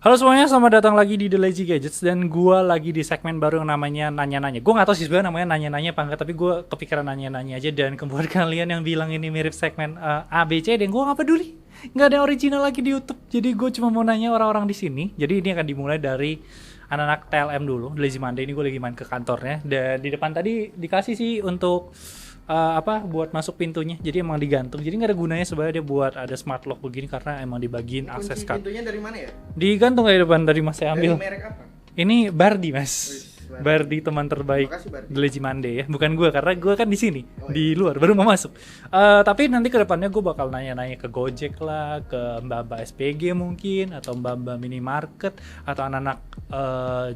Halo semuanya, selamat datang lagi di The Lazy Gadgets. Dan gue lagi di segmen baru yang namanya Nanya-Nanya. Gue gak tahu sih sebenarnya namanya Nanya-Nanya apa enggak, tapi gue kepikiran nanya-nanya aja. Dan buat kalian yang bilang ini mirip segmen A, B, C, dan gue gak peduli. Gak ada yang original lagi di YouTube. Jadi gue cuma mau nanya orang-orang di sini. Jadi ini akan dimulai dari anak-anak TLM dulu, The Lazy Monday. Ini gue lagi main ke kantornya. Dan di depan tadi dikasih sih untuk buat masuk pintunya, jadi emang digantung, jadi nggak ada gunanya sebenarnya dia buat ada smart lock begini karena emang dibagiin akses card. Pintunya dari mana ya? Digantung dari depan, dari mas saya ambil. Dari merek apa? Ini Bardi mas. Bardi. Bardi teman terbaik Terima kasih, Bardi. The Lazy Monday ya, bukan gue karena gue kan di sini Oh, di luar baru mau masuk. Tapi nanti ke depannya gue bakal nanya-nanya ke Gojek lah, ke mbak-mbak SPG mungkin, atau mbak-mbak minimarket, atau anak-anak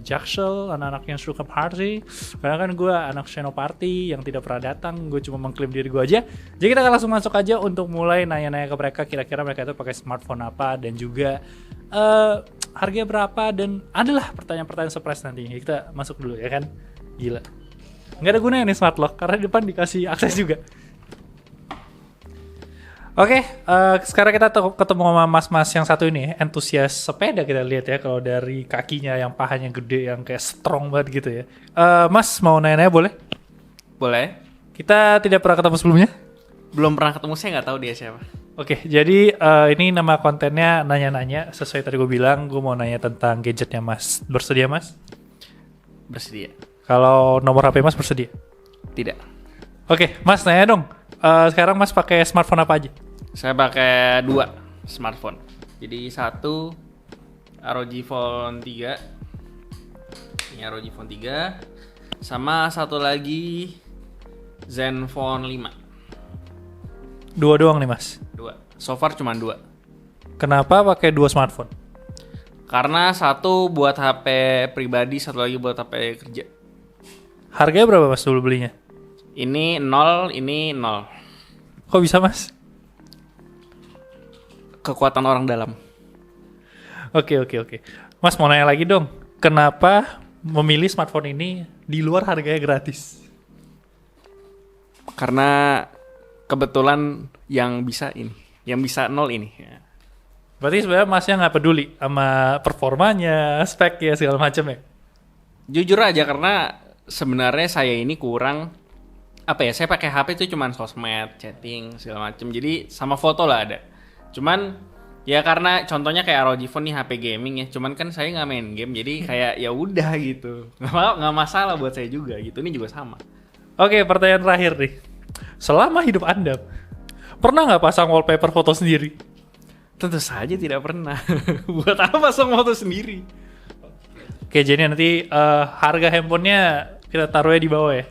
Jaksel, anak-anak yang suka party. Karena kan gue anak Senoparty yang tidak pernah datang, gue cuma mengklaim diri gue aja. Jadi kita akan langsung masuk aja untuk mulai nanya-nanya ke mereka, kira-kira mereka itu pakai smartphone apa, dan juga harganya berapa, dan adalah pertanyaan-pertanyaan surprise nantinya. Kita masuk dulu ya kan. Gila, nggak ada gunanya nih smart lock karena di depan dikasih akses juga. Oke, sekarang kita ketemu sama mas-mas yang satu ini, entusias sepeda kita lihat ya, kalau dari kakinya yang pahanya gede, yang kayak strong banget gitu ya. Mas mau nanya-nanya boleh? Boleh. Kita tidak pernah ketemu sebelumnya. Belum pernah ketemu, saya nggak tahu dia siapa. Oke, jadi ini nama kontennya nanya-nanya. Sesuai tadi gue bilang, gue mau nanya tentang gadgetnya mas. Bersedia mas? Bersedia. Kalau nomor HP mas bersedia? Tidak. Oke, mas nanya dong. Sekarang mas pakai smartphone apa aja? Saya pakai 2 smartphone. Jadi satu ROG Phone 3. Ini ROG Phone 3. Sama satu lagi Zenfone 5. Dua doang nih mas. 2. So far cuma 2. Kenapa pakai dua smartphone? Karena satu buat HP pribadi, satu lagi buat HP kerja. Harganya berapa mas dulu belinya? Ini 0, ini 0. Kok bisa mas? Kekuatan orang dalam. Oke. Mas mau nanya lagi dong. Kenapa memilih smartphone ini di luar harganya gratis? Karena kebetulan yang bisa ini, yang bisa 0 ini. Ya. Berarti sebenarnya masnya nggak peduli sama performanya, spek ya segala macam ya? Jujur aja, karena sebenarnya saya ini kurang saya pakai HP itu cuman sosmed, chatting segala macem, jadi sama foto lah ada. Cuman ya karena contohnya kayak ROG Phone nih HP gaming ya, cuman kan saya nggak main game, jadi kayak ya udah gitu, nggak masalah buat saya juga gitu. Ini juga sama. Oke, pertanyaan terakhir nih. Selama hidup anda pernah nggak pasang wallpaper foto sendiri? Tentu saja tidak pernah. Buat apa pasang foto sendiri? Oke, jadi nanti harga handphonenya kita taruhnya di bawah ya.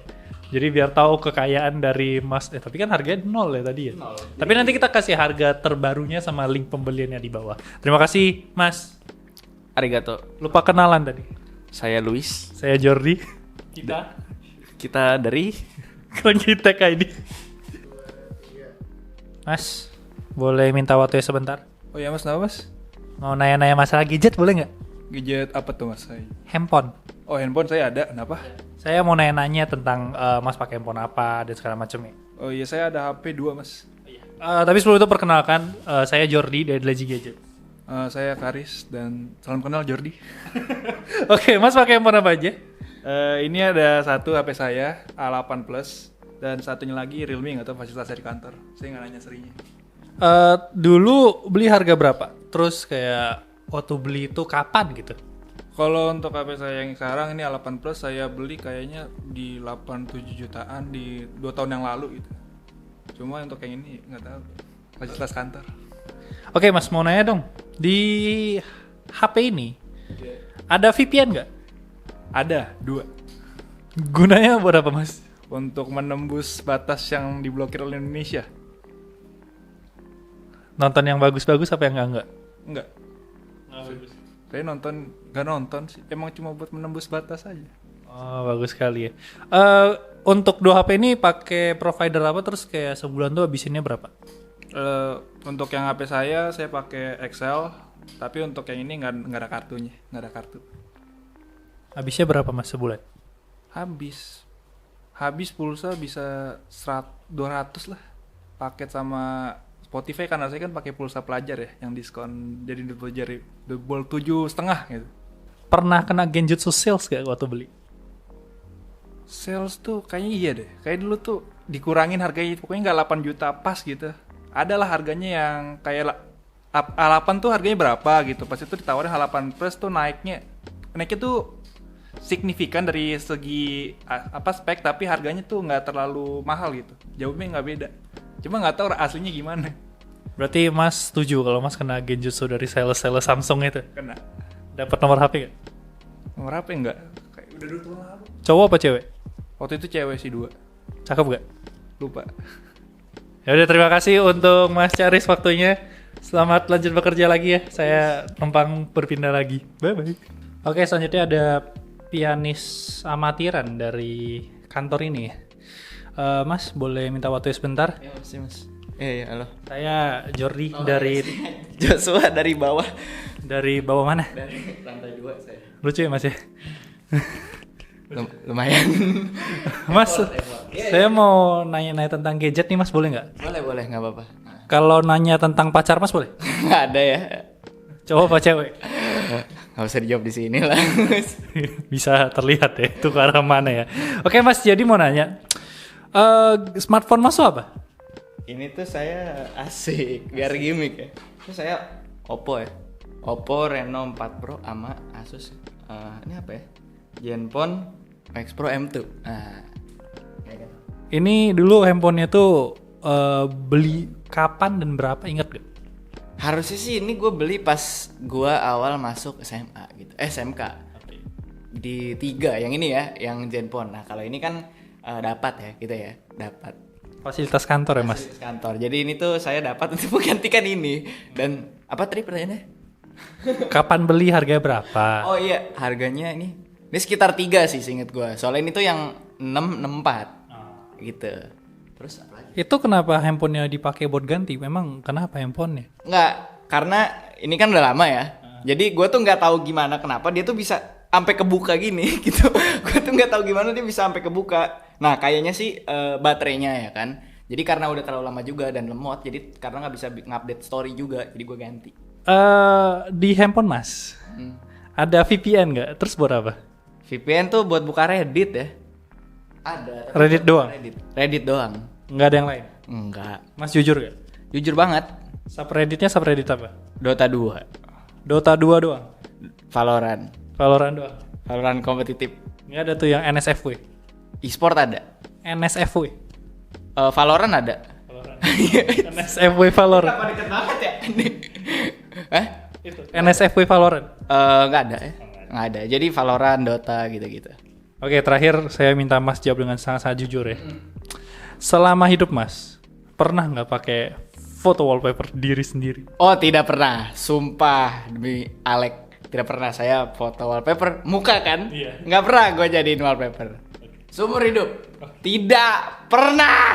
Jadi biar tahu kekayaan dari Mas. Tapi kan harganya 0 ya tadi ya. 0. Tapi nanti kita kasih harga terbarunya sama link pembeliannya di bawah. Terima kasih Mas. Arigato. Lupa kenalan tadi. Saya Luis. Saya Jordi. Kita dari Kita ID. Mas, boleh minta waktunya sebentar? Oh ya mas, kenapa mas? Mau nanya-nanya masalah gadget boleh nggak? Gadget apa tuh mas? Handphone. Oh handphone saya ada, kenapa? Saya mau nanya-nanya tentang Mas pakai handphone apa dan segala macamnya. Oh iya saya ada HP 2 mas. Tapi sebelum itu perkenalkan, saya Jordi dari Lazy Gadget. Saya Karis dan salam kenal Jordi. Oke, Mas pakai handphone apa aja? Ini ada satu HP saya A8 Plus dan satunya lagi Realme, nggak tahu fasilitasnya di kantor. Saya nggak nanya serinya. Dulu beli harga berapa? Terus kayak waktu beli itu kapan gitu? Kalau untuk HP saya yang sekarang ini A8 Plus saya beli kayaknya di 87 jutaan di 2 tahun yang lalu gitu. Cuma untuk yang ini nggak tahu fasilitas kantor. Oke, Mas mau nanya dong. Di HP ini ada VPN nggak? Ada 2 Gunanya buat apa, Mas? untuk menembus batas yang diblokir oleh Indonesia. Nonton yang bagus-bagus apa yang enggak? Enggak. Saya nggak nonton sih. Emang cuma buat menembus batas aja. Oh, bagus sekali ya. Untuk 2 HP ini pakai provider apa, terus kayak sebulan tuh habisinnya berapa? Untuk yang HP saya pakai Excel. Tapi untuk yang ini nggak ada kartunya, nggak ada kartu. Habisnya berapa Mas sebulan? Habis pulsa bisa 200 lah. Paket sama Spotify karena saya kan pakai pulsa pelajar ya, yang diskon jadi double 7,5 gitu. Pernah kena Genjutsu sales gak waktu beli? Sales tuh kayaknya iya deh. Kayak dulu tuh dikurangin harganya, pokoknya nggak 8 juta pas gitu. Adalah harganya yang kayak A8 tuh harganya berapa gitu. Pas itu ditawarin A8 Plus tuh naiknya tuh signifikan dari segi spek, tapi harganya tuh nggak terlalu mahal gitu. Jauhnya nggak beda. Cuma nggak tahu aslinya gimana. Berarti Mas setuju kalau Mas kena Genjutsu dari sales Samsung itu? Kena. Dapat nomor HP gak? Nomor apa enggak? Kayak udah 2 tahun lalu. Cowok apa cewek? Waktu itu cewek sih 2. Cakep gak? Lupa. Ya udah, terima kasih untuk Mas Charis waktunya. Selamat lanjut bekerja lagi ya. Saya numpang berpindah lagi. Bye bye. Oke, selanjutnya ada pianis amatiran dari kantor ini. Mas, boleh minta waktunya sebentar? Ya masih mas. Iya halo. Saya Jordi dari Joshua dari bawah. dari bawah mana? Dari lantai 2 saya. Lucu ya Mas ya? Lumayan. Mas, saya mau nanya-nanya tentang gadget nih Mas, boleh nggak? Boleh nggak apa-apa. Kalau nanya tentang pacar Mas boleh? Nggak ada ya. Cowok apa cewek? Nggak usah dijawab di sini lah. Bisa terlihat ya itu ke arah mana ya. Oke Mas, jadi mau nanya, smartphone Mas tuh apa? Ini tuh saya asik biar gimmick ya. Itu saya Oppo ya. Oppo Reno 4 Pro sama Asus. Ini apa ya? Zenfone Max Pro M2. Nah, kayak gitu. Ini dulu handphonenya tuh beli kapan dan berapa, ingat gak? Harusnya sih ini gue beli pas gue awal masuk SMA gitu. SMK. Di 3 yang ini ya, yang Zenfone. Nah, kalau ini kan dapat ya, gitu ya. Dapat Fasilitas kantor ya Mas? fasilitas kantor. Jadi ini tuh saya dapat untuk menggantikan ini. Dan apa tadi pertanyaannya? Kapan beli, harganya berapa? Oh iya, harganya ini sekitar 3 sih seinget gue. Soalnya ini tuh yang 664 gitu. Terus apa lagi? Itu kenapa handphonenya dipakai buat ganti? Memang kenapa handphonenya? Nggak, karena ini kan udah lama ya. Jadi gue tuh nggak tahu gimana kenapa dia tuh bisa sampai kebuka gini gitu. Gue tuh nggak tahu gimana dia bisa sampai kebuka. Nah kayaknya sih baterainya ya kan. Jadi karena udah terlalu lama juga dan lemot, jadi karena nggak bisa ngupdate story juga, jadi gue ganti. Di handphone Mas, ada VPN nggak? Terus buat apa? VPN tuh buat buka Reddit ya. Ada. tapi Reddit buat buka doang? Reddit doang. Nggak ada yang lain? Enggak. Mas jujur gak? Jujur banget. Subredditnya subreddit apa? Dota 2, Dota 2 doang? Valorant, Valorant doang? Valorant kompetitif. Nggak ada tuh yang NSFW? E-sport ada. NSFW? Valorant ada. NSFW Valorant? Apa deket banget ya? Hah? Itu NSFW Valorant? Nggak ada ya. Nggak ada. Jadi Valorant, Dota gitu-gitu. Oke, terakhir saya minta Mas jawab dengan sangat-sangat jujur ya. Selama hidup Mas, pernah nggak pakai foto wallpaper diri sendiri? Oh tidak pernah. Sumpah demi Alek. Tidak pernah saya foto wallpaper muka kan? Iya. Nggak pernah gue jadiin wallpaper. Seumur hidup. Tidak pernah.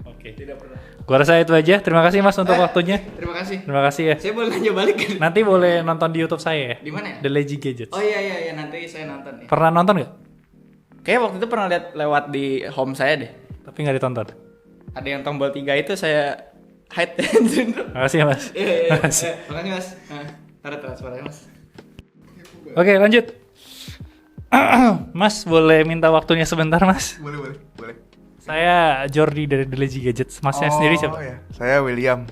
Oke. Tidak pernah. Gua rasa itu aja. Terima kasih Mas untuk waktunya. Terima kasih. Terima kasih ya. Saya boleh nanya balik kan? Nanti boleh nonton di YouTube saya ya. Di mana ya? The Lazy Gadgets. Oh iya nanti saya nonton ya. Pernah nonton nggak? Kayak waktu itu pernah lihat lewat di home saya deh. Tapi nggak ditonton. Ada yang tombol 3 itu saya hide. Terima kasih ya Mas. Iya. Terima kasih. Makasih Mas. Taruh transfernya Mas. Oke, lanjut. Mas boleh minta waktunya sebentar Mas? Boleh. Saya Jordi dari The Lazy Gadgets. Masnya sendiri siapa? Ya. Saya William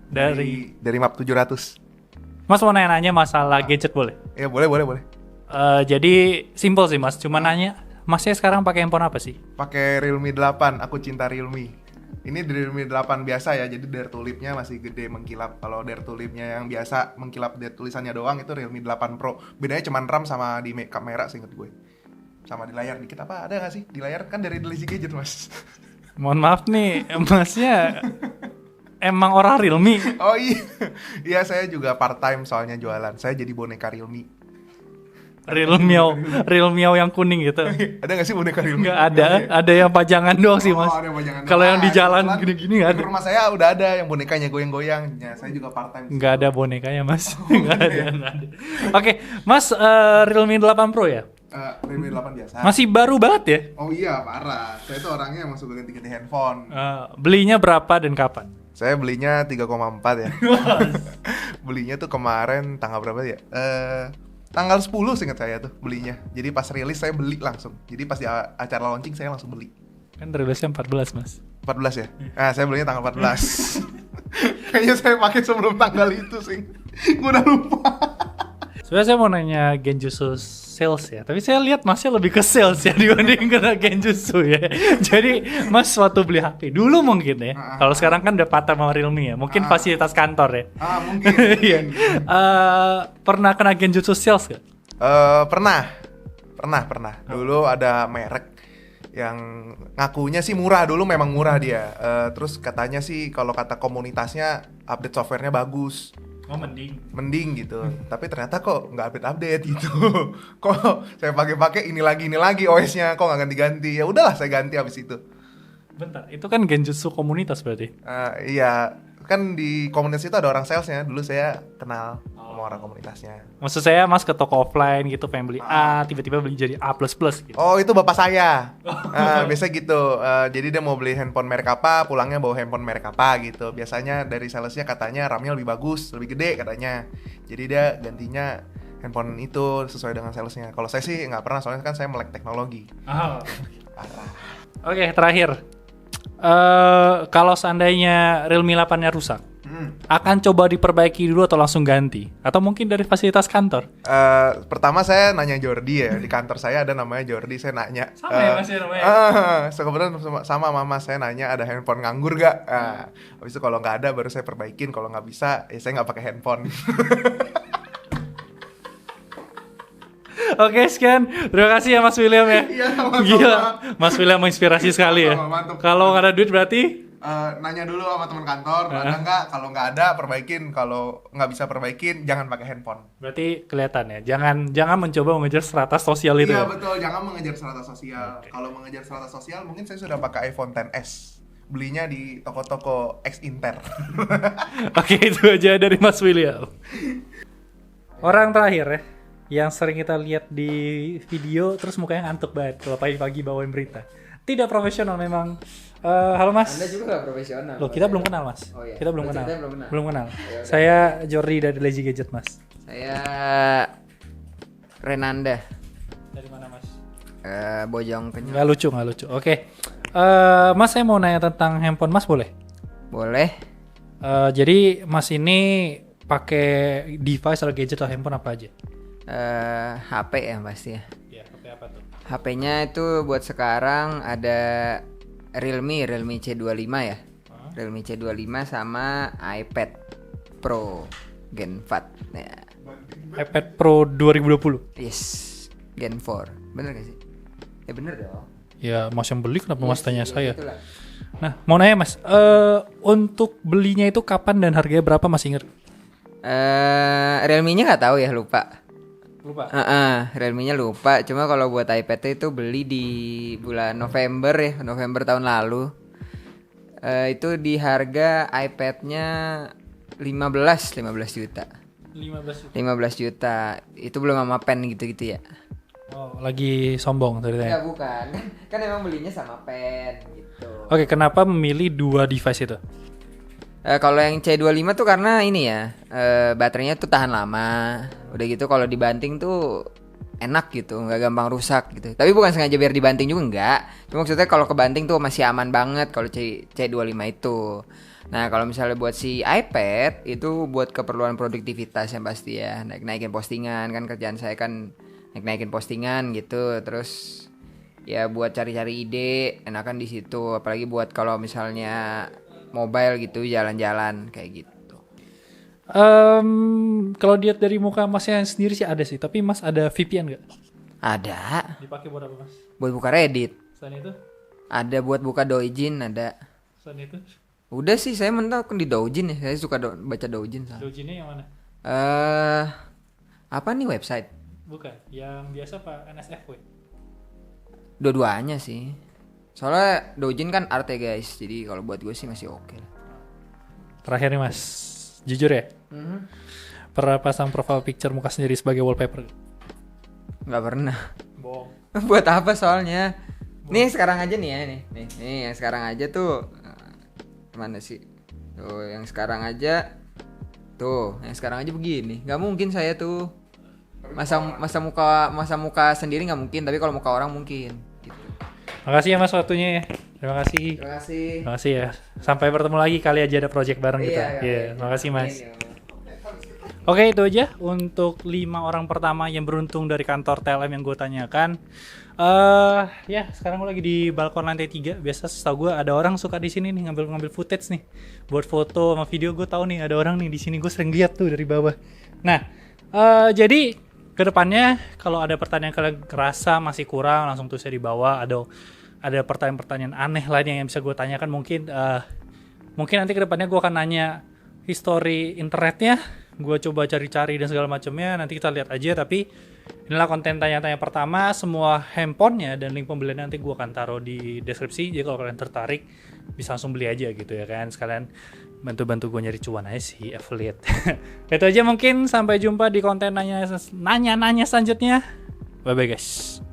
Dari dari map 700. Mas mau nanya-nanya masalah gadget boleh? Ya boleh. Jadi simple sih Mas, cuma nanya Masnya sekarang pakai handphone apa sih? Pakai Realme 8, aku cinta Realme. Ini Realme 8 biasa ya, jadi dare tulipnya masih gede mengkilap. Kalau dare tulipnya yang biasa mengkilap dare tulisannya doang itu Realme 8 Pro. Bedanya cuma RAM sama di kamera seinget gue. Sama di layar dikit apa ada nggak sih? Di layar kan dari The Lazy Gadget Mas. Mohon maaf nih, Masnya emang orang Realme. Oh iya, iya saya juga part time soalnya jualan. Saya jadi boneka Realme. Real Miao yang kuning gitu. Ada nggak sih boneka Realme? Nggak ada yang pajangan doang sih Mas. Oh, ada yang pajangan Kalau doang. yang di jalan Kebetulan gini-gini nggak di ada. rumah saya udah ada yang bonekanya goyang-goyang. Ya, saya juga part time. Nggak ada bonekanya Mas. Nggak ada. Oke, Mas Realme 8 Pro ya? Realme 8 biasa. Masih baru banget ya? Oh iya, parah. Saya tuh orangnya emang suka ganti-ganti handphone. Belinya berapa dan kapan? Saya belinya 3,4 ya. Belinya tuh kemarin tanggal berapa ya? Tanggal 10 seingat saya tuh belinya. Jadi pas rilis saya beli langsung. Jadi pas di acara launching saya langsung beli. Kan rilisnya 14 mas. 14 ya? Nah, saya belinya tanggal 14. Kayaknya saya pakai sebelum tanggal itu sih. Gue udah lupa. Sebenarnya saya mau nanya Genjutsu sales ya, tapi saya lihat masnya lebih ke sales ya dibanding ke Genjutsu ya. Jadi mas waktu beli HP dulu mungkin ya. Kalau sekarang kan udah patah sama Realme ya, mungkin fasilitas kantor ya. Mungkin. Iya. Pernah kena Genjutsu sales gak? Pernah. Dulu ada merek yang ngakunya sih murah, dulu memang murah dia. Terus katanya sih kalau kata komunitasnya update softwarenya bagus. Oh Mending gitu. Tapi ternyata kok nggak update gitu. Kok saya pakai ini lagi OS-nya kok nggak ganti-ganti. Ya udahlah saya ganti habis itu. Bentar, itu kan Genjutsu komunitas berarti? Iya, kan di komunitas itu ada orang salesnya. Dulu saya kenal sama orang komunitasnya. Maksud saya mas ke toko offline gitu pengen beli A, tiba-tiba beli jadi A++ gitu. Oh itu bapak saya. Biasa gitu. Jadi dia mau beli handphone merek apa, pulangnya bawa handphone merek apa gitu. Biasanya dari salesnya katanya RAM-nya lebih bagus, lebih gede katanya. Jadi dia gantinya handphone itu sesuai dengan salesnya. Kalau saya sih nggak pernah, soalnya kan saya melek teknologi. Parah. Oke, terakhir. Kalau seandainya Realme 8-nya rusak, akan coba diperbaiki dulu atau langsung ganti? Atau mungkin dari fasilitas kantor? Pertama saya nanya Jordi ya, di kantor saya ada namanya Jordi, saya nanya. Sama ya mas ya namanya? Kebetulan sama mama saya nanya ada handphone nganggur gak? Habis itu kalau nggak ada baru saya perbaikin, kalau nggak bisa ya saya nggak pakai handphone. Oke, sekian. Terima kasih ya Mas William ya. Iya, sama-sama. Gila, Mas William menginspirasi sekali ya. Mantap. Kalau nggak ada duit berarti? Nanya dulu sama teman kantor, ada nggak? Kalau nggak ada perbaikin, kalau nggak bisa perbaikin jangan pakai handphone. Berarti kelihatan ya. Jangan mencoba mengejar strata sosial itu. Iya Ya? betul, jangan mengejar strata sosial. Kalau mengejar strata sosial mungkin saya sudah pakai iPhone XS. Belinya di toko-toko X-Inter. Oke, itu aja dari Mas William. Orang terakhir ya, yang sering kita lihat di video terus mukanya ngantuk banget kalau pagi-pagi bawain berita. Tidak profesional memang. Halo Mas. Anda juga gak profesional. Loh, kita belum kenal Mas. Oh, iya. Kita belum Oh, kenal. ceritanya belum kenal. Belum kenal. Ya udah. Saya Jordi dari Lazy Gadget Mas. Saya Renanda. Dari mana Mas? Bojong Kenyal. Nggak lucu. Oke. Mas, saya mau nanya tentang handphone Mas boleh? Boleh. Jadi Mas ini pakai device atau gadget atau handphone apa aja? HP ya pasti ya. Ya, HP apa tuh? HP-nya itu buat sekarang ada Realme C25 ya. Realme C25 sama iPad Pro Gen 4 ya. iPad Pro 2020. Yes, Gen 4. Bener gak sih? Ya bener dong. Ya, Mas yang beli kenapa Mas tanya Yes, saya? itulah. Nah, mau nanya Mas, untuk belinya itu kapan dan harganya berapa Mas inget? Realme-nya nggak tahu ya, lupa. Lupa. Realme-nya lupa. Cuma kalau buat iPad itu beli di bulan November ya, November tahun lalu. Itu di harga iPad-nya 15 juta. 15 juta. 15 juta. Itu belum sama pen gitu-gitu ya. Oh, lagi sombong ceritanya. Ya bukan. Kan emang belinya sama pen gitu. Oke, kenapa memilih dua device itu? Kalau yang C25 tuh karena ini ya, baterainya tuh tahan lama. Udah gitu kalau dibanting tuh enak gitu, nggak gampang rusak gitu. Tapi bukan sengaja biar dibanting juga enggak. Cuma maksudnya kalau kebanting tuh masih aman banget kalau C25 itu. Nah kalau misalnya buat si iPad itu buat keperluan produktivitas yang pasti ya, naikin postingan kan, kerjaan saya kan naikin postingan gitu. Terus ya buat cari-cari ide enakan di situ, apalagi buat kalau misalnya mobile gitu jalan-jalan kayak gitu. Kalau lihat dari muka Masnya sendiri sih ada sih, tapi Mas ada VPN nggak? Ada Dipakai buat apa Mas? buat buka Reddit, Selain itu? ada buat buka Doujin, ada. Selain itu? Udah sih saya mentok di Doujin ya, saya suka baca Doujin soalnya. Dojinnya yang mana? Apa nih website? Bukan, yang biasa Pak NSFW. Dua-duanya sih. Soalnya Doujin kan art ya guys, jadi kalau buat gue sih masih oke lah. Terakhir nih Mas, jujur ya? Pernah pasang profile picture muka sendiri sebagai wallpaper? Nggak pernah. Bohong. Buat apa soalnya? Nih sekarang aja nih ya nih yang sekarang aja tuh mana sih? Tuh, yang sekarang aja begini. Nggak mungkin saya tuh masa muka sendiri nggak mungkin, tapi kalau muka orang mungkin. Gitu. Makasih ya Mas waktunya ya. Terima kasih. Terima kasih. Terima kasih ya. Sampai bertemu lagi kali aja ada project bareng kita. Iya, makasih Mas. Oke, itu aja untuk 5 orang pertama yang beruntung dari kantor TLM yang gue tanyakan. Ya, sekarang gue lagi di balkon lantai 3. Biasa setahu gue ada orang suka di sini nih ngambil footage nih. Buat foto sama video, gue tahu nih ada orang nih di sini, gue sering lihat tuh dari bawah. Nah, jadi kedepannya kalau ada pertanyaan kalian kerasa masih kurang, langsung tulisnya di bawah. Ada pertanyaan-pertanyaan aneh lain yang bisa gue tanyakan, mungkin nanti kedepannya gue akan nanya history internetnya, gue coba cari-cari dan segala macamnya, nanti kita lihat aja. Tapi inilah konten tanya-tanya pertama, semua handphonenya dan link pembelian nanti gue akan taruh di deskripsi, jadi kalau kalian tertarik bisa langsung beli aja gitu ya kan, sekalian bantu-bantu gue nyari cuan aja sih, affiliate. Itu aja mungkin, sampai jumpa di konten nanya-nanya selanjutnya. Bye bye guys.